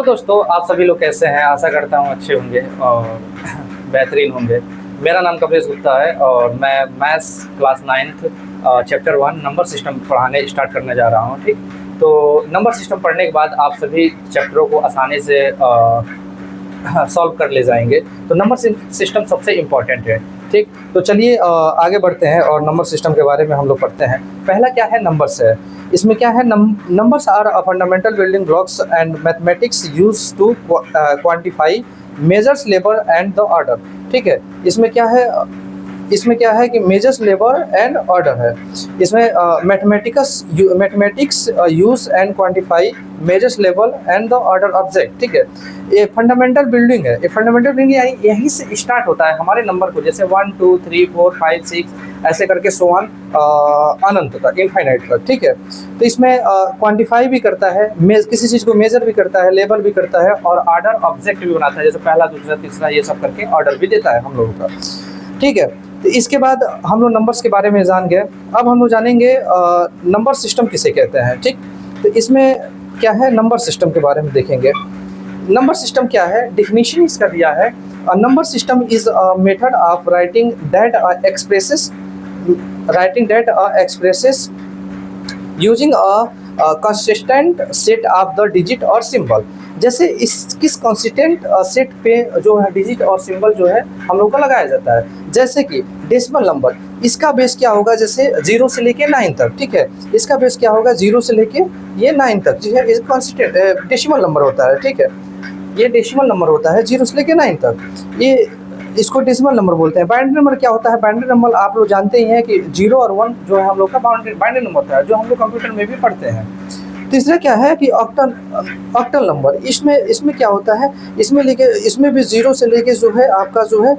Hello दोस्तों, आप सभी लोग कैसे हैं। आशा करता हूँ अच्छे होंगे और बेहतरीन होंगे। मेरा नाम कमलेश गुप्ता है और मैं maths class 9th chapter 1 number system पढ़ाने स्टार्ट करने जा रहा हूँ। ठीक, तो नंबर सिस्टम पढ़ने के बाद आप सभी चैप्टरों को आसानी से सॉल्व कर ले जाएंगे। तो नंबर सिस्टम सबसे इम्पॉर्टेंट है। ठीक, तो चलिए आगे बढ़ते हैं और नंबर सिस्टम के बारे में हम लोग पढ़ते हैं। पहला क्या है, नंबर्स है। इसमें क्या है, numbers are fundamental building blocks and mathematics use to quantify measures labour and the order. ठीक है, इसमें क्या है कि मेजर्स लेबर एंड ऑर्डर है। इसमें mathematics use and quantify measures level and the order object. ठीक है, ये फंडामेंटल बिल्डिंग है। ये फंडामेंटल बिल्डिंग यानी यहीं से स्टार्ट होता है हमारे नंबर को, जैसे 1 2 3 4 5 6 ऐसे करके सो ऑन अनंत तक, इनफाइनाइट तक। ठीक है, तो इसमें क्वांटिफाई भी करता है, किसी चीज़ को मेजर भी करता है, लेबल भी करता है और ऑर्डर ऑब्जेक्ट भी बनाता है, जैसे पहला दूसरा तीसरा ये सब करके ऑर्डर भी देता है हम लोगों का। ठीक है, तो इसके बाद हम लोग नंबर्स के बारे में जान गए। अब हम लोग जानेंगे नंबर सिस्टम किसे कहते हैं। ठीक, तो इसमें क्या है, नंबर सिस्टम के बारे में देखेंगे। नंबर सिस्टम क्या है, डिफिनीशन इसका दिया है। Number system is a method of writing that expresses using a consistent set of the digit और सिंबल। जैसे किस कंसिस्टेंट सेट पे जो है डिजिट और सिंबल जो है हम लोग का लगाया जाता है। जैसे कि डेसिमल नंबर, इसका बेस क्या होगा, जैसे 0 से लेके 9 तक। ठीक है, इसका बेस क्या होगा, 0 से लेके ये 9 तक जो है कंसिस्टेंट डेसिमल नंबर होता है। ठीक है, ये डेसिमल नंबर होता है 0 से लेके 9 तक, ये इसको डेसिमल नंबर बोलते हैं। बाइनरी नंबर क्या होता है, बाइनरी नंबर आप लोग जानते ही हैं कि 0 और 1 जो है हम लोग का बाइनरी नंबर होता है, जो हम लोग कंप्यूटर में भी पढ़ते हैं। तीसरा क्या है कि ऑक्टल नंबर, इसमें क्या होता है, इसमें भी 0 से लेके जो है आपका जो है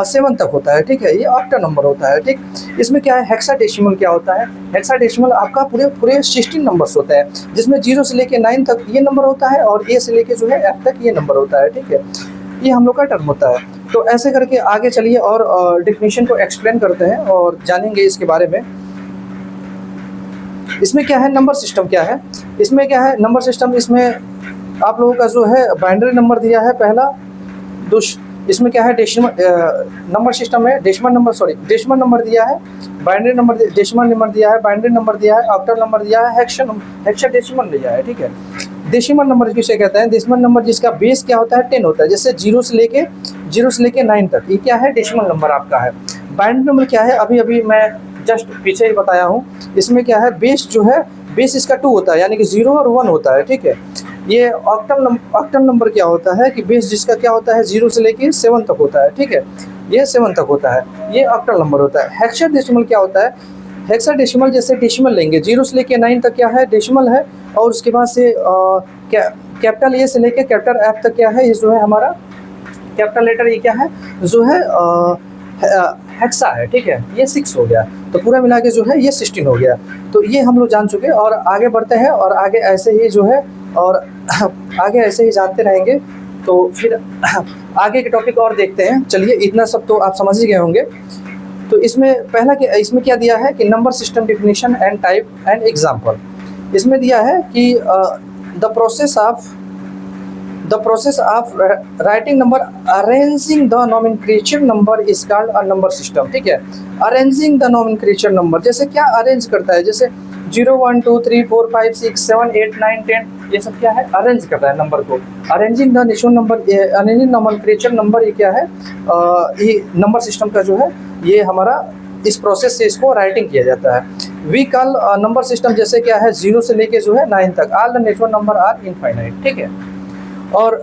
7 तक होता है। ठीक है, ये ऑक्टल नंबर होता है। ठीक, इसमें क्या है, हेक्साडेसिमल क्या होता है, हेक्साडेसिमल आपका पूरे 16 नंबर्स होते हैं, जिसमें 0 से लेके 9 तक ये नंबर होता है और ए से लेके जो है एफ तक ये नंबर होता है। ठीक है, ये हम लोग का टर्म होता है। तो ऐसे करके आगे चलिए और डिफिनीशन को एक्सप्लेन करते हैं और जानेंगे इसके बारे में। इसमें क्या है, नंबर सिस्टम क्या है, इसमें क्या है नंबर सिस्टम, इसमें आप लोगों का जो है बाइनरी नंबर दिया है पहला, इसमें क्या है डेसिमल नंबर सिस्टम है, डेसिमल नंबर दिया है, बाइनरी नंबर डेसिमल नंबर दिया है, बाइनरी नंबर दिया है, ऑक्टल नंबर दिया है, हेक्साडेसिमल दिया है। ठीक है, डेसिमल नंबर किसे कहते हैं, डेसिमल नंबर जिसका बेस क्या होता है 10 होता है, जैसे 0 से लेके 9 तक, ये क्या है, डेसिमल नंबर आपका है। बाइनरी नंबर क्या है, अभी मैं जस्ट पीछे ही बताया हूँ। इसमें क्या है, बेस इसका 2 होता है, यानी कि 0 और 1 होता है। ठीक है, ये ऑक्टल नंबर क्या होता है कि बेस जिसका क्या होता है 0 से लेके 7 तक होता है। ठीक है, ये 7 तक होता है, ये ऑक्टल नंबर होता है। हेक्साडेसिमल क्या होता है, हेक्साडेसिमल जैसे डेसिमल लेंगे, 0 से लेके 9 तक क्या है, डेसिमल है, और उसके बाद से कैपिटल ए से लेके कैपिटल एफ तक क्या है, ये जो है हमारा कैपिटल लेटर, ये क्या है जो है हेक्सा है। ठीक है, ये 6 हो गया, तो पूरा मिला के जो है ये 16 हो गया। तो ये हम लोग जान चुके और आगे बढ़ते हैं और आगे ऐसे ही जो है और आगे ऐसे ही जानते रहेंगे। तो फिर आगे के टॉपिक और देखते हैं। चलिए, इतना सब तो आप समझ ही गए होंगे। तो इसमें क्या दिया है कि number system definition and type and example. इसमें दिया है कि the process of writing number arranging the nomenclature number is called a number system. ठीक है, अरेंजिंग द नोमेनक्लेचर नंबर, जैसे क्या अरेंज करता है, जैसे 0 1 2 3 4 5 6 7 8 9 10, ये सब क्या है, अरेंज करता है नंबर को। अरेंजिंग द नोमेनक्लेचर नंबर, ये क्या है, ये नंबर सिस्टम का जो है ये हमारा इस प्रोसेस से इसको राइटिंग किया जाता है। वी कॉल नंबर सिस्टम, जैसे क्या है 0 से लेके जो है 9 तक, all the natural number are infinite. ठीक है, और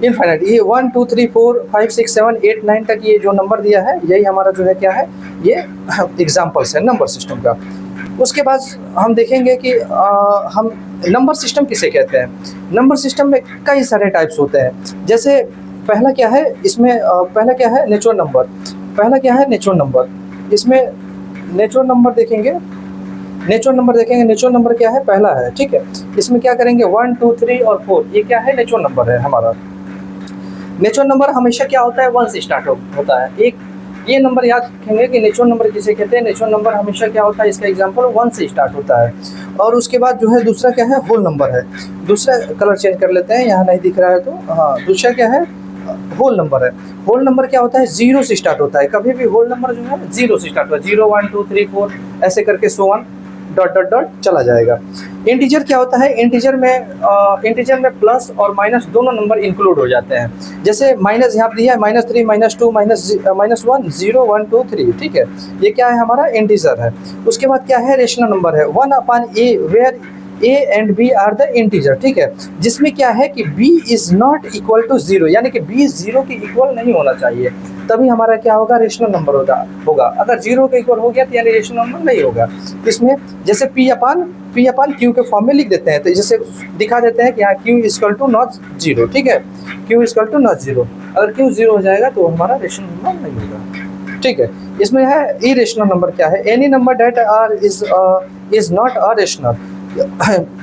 इनफाइनाइट, ये 1 2 3 4 5 6 7 8 9 तक ये जो नंबर दिया है, यही हमारा जो है क्या है, ये एग्जाम्पल्स है नंबर सिस्टम का। उसके बाद हम देखेंगे कि हम नंबर सिस्टम किसे कहते हैं। नंबर सिस्टम में कई सारे टाइप्स होते हैं। जैसे पहला क्या है, इसमें पहला क्या है, नेचुरल नंबर। इसमें नेचुरल नंबर देखेंगे, नेचुरल नंबर क्या है, पहला है। ठीक है, इसमें क्या करेंगे 1 2 3 और 4, ये क्या है, नेचुरल नंबर है हमारा। नेचुरल नंबर हमेशा क्या होता है, 1 से स्टार्ट होता है। ये नंबर याद रखेंगे कि नेचुरल नंबर किसे कहते हैं। नेचुरल नंबर हमेशा क्या होता है, इसका एग्जांपल 1 से स्टार्ट होता है। और उसके बाद जो है दूसरा क्या है, होल नंबर है। दूसरा कलर चेंज कर लेते हैं, यहाँ नहीं दिख रहा है तो हाँ, दूसरा क्या है, होल नंबर है। होल नंबर क्या होता है, 0 से स्टार्ट होता है। कभी भी होल नंबर जो है 0 से स्टार्ट होता है, 0 1 2 3 4 ऐसे करके so on dot dot dot चला जाएगा। इंटीजर क्या होता है, इंटीजर में प्लस और माइनस दोनों नंबर इंक्लूड हो जाते हैं। जैसे माइनस यहाँ दिया है -3 -2 -1 0 1 2 3, ठीक है, ये क्या है हमारा इंटीजर है। उसके बाद क्या है, रेशनल नंबर है 1/a where a and b are the integer, ठीक है, जिसमें क्या है कि b is not equal to 0, यानी कि b 0 के इक्वल नहीं होना चाहिए, तभी हमारा क्या होगा, रेशनल नंबर होगा। अगर 0 के इक्वल हो गया तो यानी रेशनल नंबर नहीं होगा। इसमें जैसे p अपान q के फॉर्म में लिख देते हैं, तो जैसे दिखा देते हैं कि यहाँ q इक्वल टू नॉट 0, ठीक है, q इक्वल टू नॉट 0। अगर q 0 हो जाएगा तो हमारा रेशनल नंबर नहीं होगा, ठीक है। इसमें है इरेशनल नंबर क्या है, any number that are is not a rational.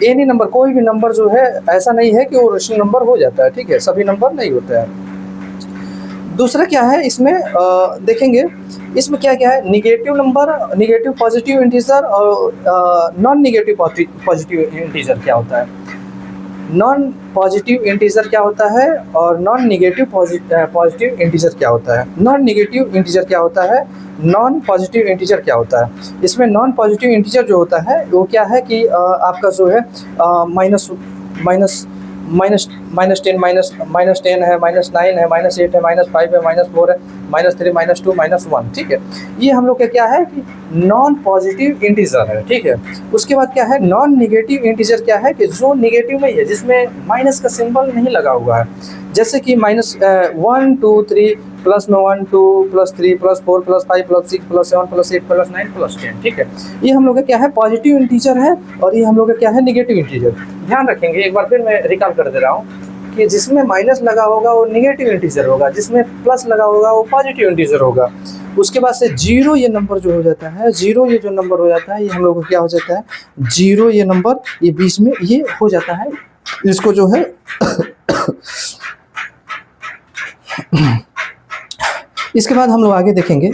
Any number, कोई भी नंबर जो है ऐसा नहीं है कि वो रेशनल नंबर हो जाता है, ठीक है, सभी नंबर नहीं होते हैं। दूसरा क्या है इसमें देखेंगे, इसमें क्या क्या है, negative number, negative positive integer और नॉन निगेटिव पॉजिटिव इंटीजर क्या होता है। नॉन पॉजिटिव इंटीजर क्या होता है और नॉन निगेटिव पॉजिटिव इंटीजर क्या होता है। नॉन निगेटिव इंटीजर क्या होता है, नॉन पॉजिटिव इंटीजर क्या होता है। इसमें नॉन पॉजिटिव इंटीजर जो होता है वो क्या है कि आपका जो है माइनस 10 -10 है, -9 है, -8 है, -5 है, -4 है, -3 -2 -1, ठीक है, ये हम लोग का क्या है कि नॉन पॉजिटिव इंटीजर है, ठीक है। उसके बाद क्या है, नॉन निगेटिव इंटीजर क्या है कि जो निगेटिव नहीं है, जिसमें माइनस का सिंबल नहीं लगा हुआ है, जैसे कि -1 2 3 प्लस में 1 2 plus 3 plus 4 plus 5 plus 6 plus 7 plus 8 plus 9 plus 10, ठीक है, ये हम लोग का क्या है, पॉजिटिव इंटीजर है, और ये हम लोग का क्या है, निगेटिव इंटीजर। ध्यान रखेंगे, एक बार फिर मैं रिकॉल कर दे रहा हूँ कि जिसमें माइनस लगा होगा वो निगेटिव इंटीजर होगा, जिसमें प्लस लगा होगा वो पॉजिटिव इंटीजर होगा। उसके बाद से 0 ये नंबर जो हो जाता है, 0 ये जो नंबर हो जाता है, ये हम लोग को क्या हो जाता है, 0 ये नंबर, ये बीच में ये हो जाता है, इसको जो है इसके बाद हम लोग आगे देखेंगे,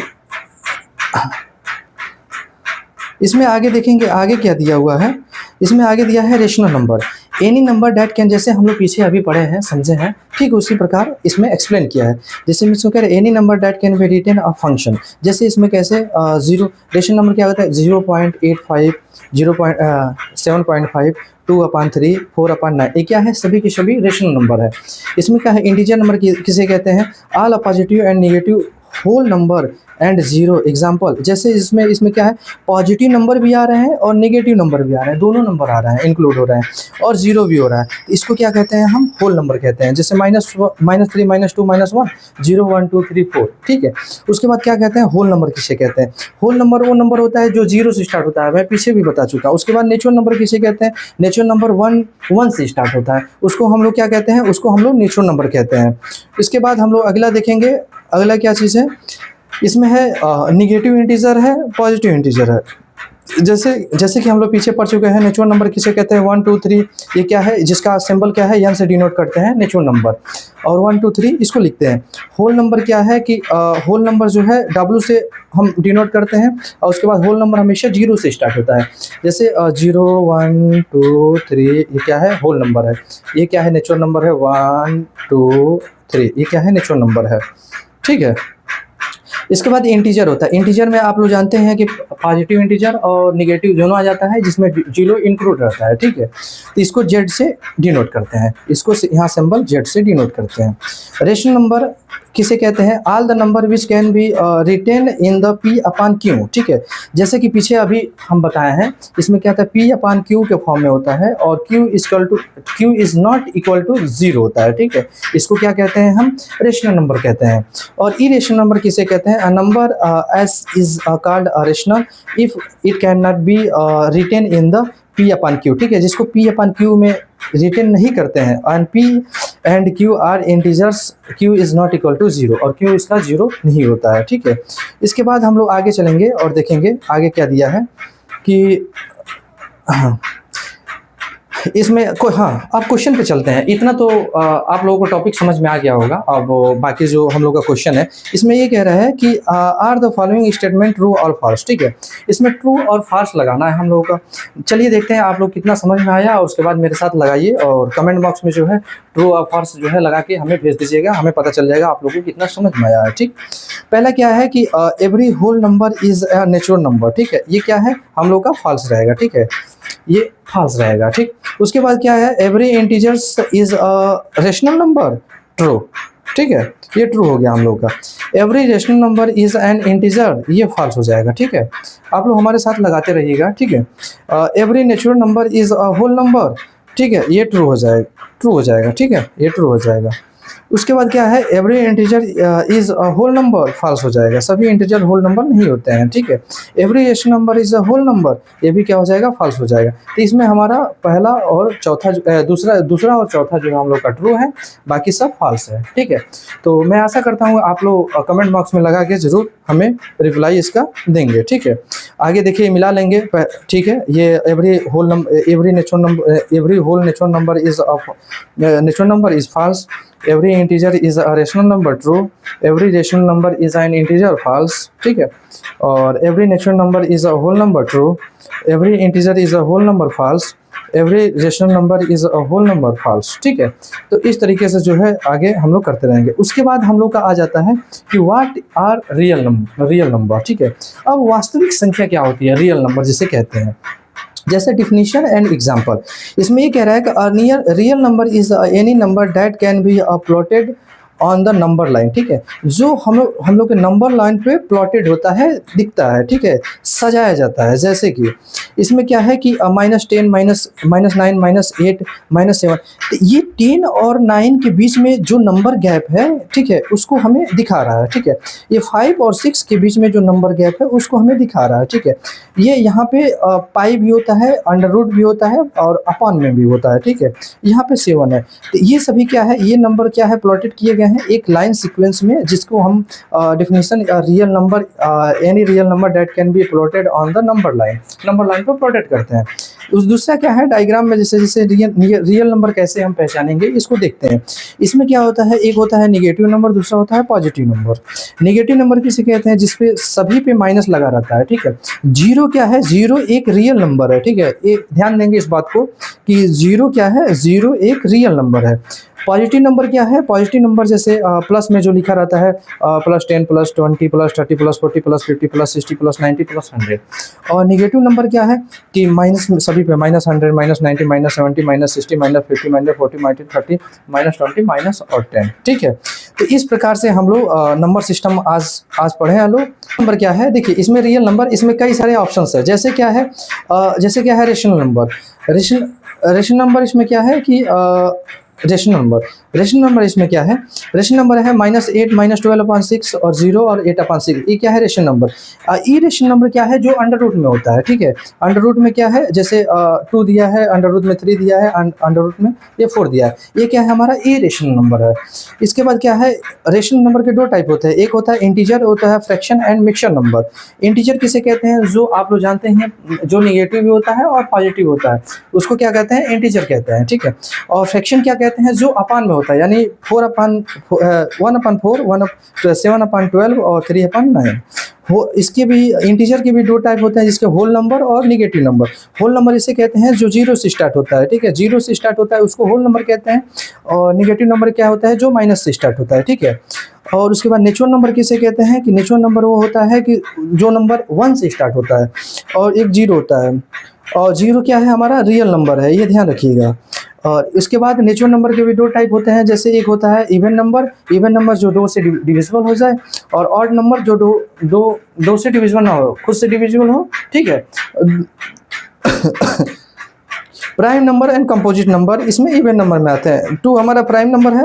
इसमें आगे देखेंगे आगे क्या दिया हुआ है। इसमें आगे दिया है rational number, any number that can, जैसे हम लोग पीछे अभी पढ़े हैं समझे हैं, ठीक उसी प्रकार इसमें एक्सप्लेन किया है। जैसे इसमें कह रहे हैं any number that can be written a function, जैसे इसमें कैसे 0 रेशनल नंबर क्या होता है, 0.85 0.7.5 2/3 4/9, ये क्या है, सभी के सभी रेशनल नंबर है। इसमें क्या है, इंटीजर नंबर किसे कहते हैं, all positive and negative whole number and 0 example, जैसे इसमें क्या है, पॉजिटिव नंबर भी आ रहे हैं और नेगेटिव नंबर भी आ रहे हैं, दोनों नंबर आ रहे हैं, इंक्लूड हो रहे हैं, और 0 भी हो रहा है, तो इसको क्या कहते हैं, हम होल नंबर कहते हैं। जैसे -3 -2 -1 0 1 2 3 4, ठीक है। उसके बाद क्या कहते हैं, होल नंबर किसे कहते हैं, होल नंबर वो नंबर होता है जो 0 से स्टार्ट होता है, मैं पीछे भी बता चुका। उसके बाद नेचुरल नंबर किसे कहते हैं, नेचुरल नंबर 1 से स्टार्ट होता है, उसको हम लोग क्या कहते हैं, उसको हम लोग नेचुरल नंबर कहते हैं। इसके बाद हम लोग अगला देखेंगे, अगला क्या चीज़ है, इसमें है निगेटिव इंटीजर है, पॉजिटिव इंटीजर है। जैसे कि हम लोग पीछे पढ़ चुके हैं, नेचुरल नंबर किसे कहते हैं, 1 2 3, ये क्या है, जिसका सिंबल क्या है, एन से डिनोट करते हैं नेचुरल नंबर, और 1 2 3 इसको लिखते हैं। होल नंबर क्या है कि होल नंबर जो है W से हम डिनोट करते हैं, और उसके बाद होल नंबर हमेशा 0 से स्टार्ट होता है। जैसे 0 1 2 3 ये क्या है, होल नंबर है। ये क्या है, नेचुरल नंबर है 1 2 3, ये क्या है, नेचुरल नंबर है, ठीक है। इसके बाद इंटीजर होता है। इंटीजर में आप लोग जानते हैं कि पॉजिटिव इंटीजर और निगेटिव दोनों आ जाता है, जिसमें 0 इंक्लूड रहता है, ठीक है। तो इसको जेड से डिनोट करते हैं, इसको यहाँ सिंबल जेड से डिनोट करते हैं। रेशनल नंबर किसे कहते हैं, all the number which can be written in the P/Q, ठीक है। जैसे कि पीछे अभी हम बताए हैं, इसमें क्या होता है, P/Q के फॉर्म में होता है, और Q is not equal to 0 होता है, ठीक है। इसको क्या कहते हैं, हम रेशनल नंबर कहते हैं। और इरेशनल नंबर किसे कहते हैं, a number S is called a rational if it can not be written in the P/Q, ठीक है, जिसको P/Q में रिटेन नहीं करते हैं, and P and Q are integers, Q is not equal to 0, और Q इसका 0 नहीं होता है, ठीक है। इसके बाद हम लोग आगे चलेंगे और देखेंगे आगे क्या दिया है कि इसमें कोई, हाँ, अब क्वेश्चन पे चलते हैं। इतना तो आप लोगों को टॉपिक समझ में आ गया होगा। अब बाकी जो हम लोग का क्वेश्चन है, इसमें ये कह रहा है कि are the following statement true और फॉल्स। ठीक है, इसमें ट्रू और फॉल्स लगाना है हम लोगों का। चलिए देखते हैं आप लोग कितना समझ में आया, और उसके बाद मेरे साथ लगाइए और कमेंट बॉक्स में जो है ट्रू और फॉल्स जो है लगा के हमें भेज दीजिएगा, हमें पता चल जाएगा आप लोगों को कितना समझ में आया है। ठीक, पहला क्या है कि every whole number is a natural number. ठीक है, ये क्या है हम लोग का फॉल्स रहेगा। ठीक है, ये फॉल्स रहेगा। ठीक, उसके बाद क्या है, every integers is a rational number, true. ठीक है, ये ट्रू हो गया हम लोग का। Every rational number is an integer, ये फॉल्स हो जाएगा। ठीक है, आप लोग हमारे साथ लगाते रहिएगा। ठीक है, every natural number is a whole number, ठीक है, ये ट्रू हो जाएगा, ट्रू हो जाएगा। ठीक है, ये ट्रू हो जाएगा। उसके बाद क्या है, every integer is a whole number, false हो जाएगा, सभी इंटीजर होल नंबर नहीं होते हैं। ठीक है, every rational number is a whole number, ये भी क्या हो जाएगा, फॉल्स हो जाएगा। तो इसमें हमारा पहला और चौथा दूसरा और चौथा जो है हम लोग का ट्रू है, बाकी सब फॉल्स है। ठीक है, तो मैं आशा करता हूँ आप लोग कमेंट बॉक्स में लगा के जरूर हमें रिप्लाई इसका देंगे। ठीक है, आगे देखिए मिला लेंगे। ठीक है, ये every whole natural number is false, every integer is a rational number, true, every rational number is an integer, false। ठीक है, और every natural number is a whole number, true, every integer is a whole number, false, every rational number is a whole number, false। ठीक है, तो इस तरीके से जो है आगे हम लोग करते रहेंगे। उसके बाद हम लोग का आ जाता है कि व्हाट आर रियल नंबर। ठीक है, अब वास्तविक संख्या क्या होती है, रियल नंबर जिसे कहते हैं। जैसे डिफिनीशन एंड एग्जांपल, इसमें ये कह रहा है कि real number is any number that can be plotted on the number line. ठीक है, जो हम लोग के नंबर लाइन पे प्लॉटेड होता है, दिखता है। ठीक है, सजाया जाता है। जैसे कि इसमें क्या है कि -10 -9 -8 -7, तो ये 10 और 9 के बीच में जो नंबर गैप है, ठीक है, उसको हमें दिखा रहा है। ठीक है, ये 5 और 6 के बीच में जो नंबर गैप है उसको हमें दिखा रहा है। ठीक है, ये यहाँ पे पाई भी होता है, अंडर रूट भी होता है और अपॉन में भी होता है। ठीक है, यहाँ पे 7 है। तो ये सभी क्या है, ये नंबर क्या है, प्लॉटेड किए गए हैं एक लाइन सीक्वेंस में, जिसको हम definition real number, any real number that can be plotted on the number line को प्लॉटेड करते हैं। उस दूसरा क्या है, डायग्राम में जैसे रियल नंबर कैसे हम पहचानेंगे इसको देखते हैं। इसमें क्या होता है, एक होता है निगेटिव नंबर, दूसरा होता है पॉजिटिव नंबर। निगेटिव नंबर किसे कहते हैं, जिसपे सभी पे माइनस लगा रहता है। ठीक है, जीरो क्या है, जीरो एक रियल नंबर है। ठीक है, एक ध्यान देंगे इस बात को कि जीरो क्या है, जीरो एक रियल नंबर है। पॉजिटिव नंबर क्या है, पॉजिटिव नंबर जैसे प्लस में जो लिखा रहता है +10 +20 +30 +40 +50 +60 +90 +100। और निगेटिव नंबर क्या है कि माइनस सभी पे -100 -90 -70 -60 -50 -40 -30 -20 माइनस और 10। ठीक है, तो इस प्रकार से हम लोग नंबर सिस्टम आज पढ़े हैं लोग। नंबर क्या है, देखिए इसमें रियल नंबर, इसमें कई सारे ऑप्शंस है। जैसे क्या है, रेशनल नंबर। रेशनल नंबर इसमें क्या है कि रेशनल नंबर इसमें क्या है, रेशनल नंबर है -8 -12/6 और 0 और 8/6। ये क्या है, रेशनल नंबर। ई रेशनल नंबर क्या है, जो अंडर रूट में होता है। ठीक है, अंडर रूट में क्या है, जैसे 2 दिया है, अंडर रूट में 3 दिया है, अंडर रूट में ये 4 दिया है, ये क्या है हमारा ई रेशनल नंबर है। इसके बाद क्या है, रेशनल नंबर के 2 टाइप होते हैं, एक होता है इंटीजर, होता है fraction and mixture number. Integer किसे कहते हैं, जो आप लोग जानते हैं जो निगेटिव भी होता है और पॉजिटिव होता है, उसको क्या कहते हैं, इंटीजर कहते हैं। ठीक है, और फ्रैक्शन क्या कहते हैं, जो अपान में होता है, यानी 1/4 7/12 और 3/9 हो। इसके भी इंटीजर के भी 2 टाइप होते हैं, जिसके होल नंबर और निगेटिव नंबर। होल नंबर इसे कहते हैं जो 0 से स्टार्ट होता है। ठीक है, 0 से स्टार्ट होता है उसको होल नंबर कहते हैं। और निगेटिव नंबर क्या होता है, जो माइनस से स्टार्ट होता है। ठीक है, और उसके बाद नेचुरल नंबर किसे कहते हैं कि नेचुरल नंबर वो होता है कि जो नंबर 1 से स्टार्ट होता है और एक 0 होता है। और 0 क्या है, हमारा रियल नंबर है, ये ध्यान रखिएगा। और इसके बाद नेचुरल नंबर के भी 2 टाइप होते हैं, जैसे एक होता है इवन नंबर जो 2 से डिविजिबल हो जाए, और ऑड नंबर जो दो से डिविजिबल ना हो, खुद से डिविजिबल हो। ठीक है, prime number and composite number इसमें इवन नंबर में आते हैं। 2 हमारा प्राइम नंबर है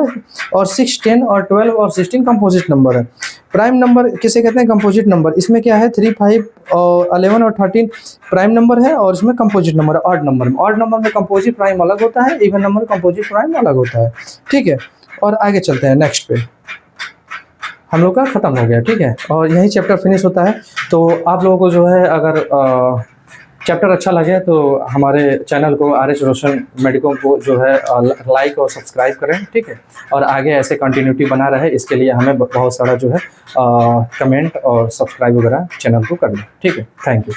और 6 10 और 12 और 16 कंपोजिट नंबर है। प्राइम नंबर किसे कहते हैं, कंपोजिट नंबर। इसमें क्या है 3 5 और 11 और 13 प्राइम नंबर है, और इसमें कंपोजिट नंबर है ऑड नंबर में। ऑड नंबर में कंपोजिट प्राइम अलग होता है, इवन नंबर कंपोजिट प्राइम अलग होता है। ठीक है, और आगे चलते हैं नेक्स्ट पे, हम लोग का खत्म हो गया। ठीक है, और यही चैप्टर फिनिश होता है। तो आप लोगों को जो है अगर चैप्टर अच्छा लगे तो हमारे चैनल को RS रोशन मेडिको को जो है लाइक और सब्सक्राइब करें, ठीक है। और आगे ऐसे कंटिन्यूटी बना रहे इसके लिए हमें बहुत सारा जो है कमेंट और सब्सक्राइब वगैरह चैनल को करना, ठीक है। Thank you.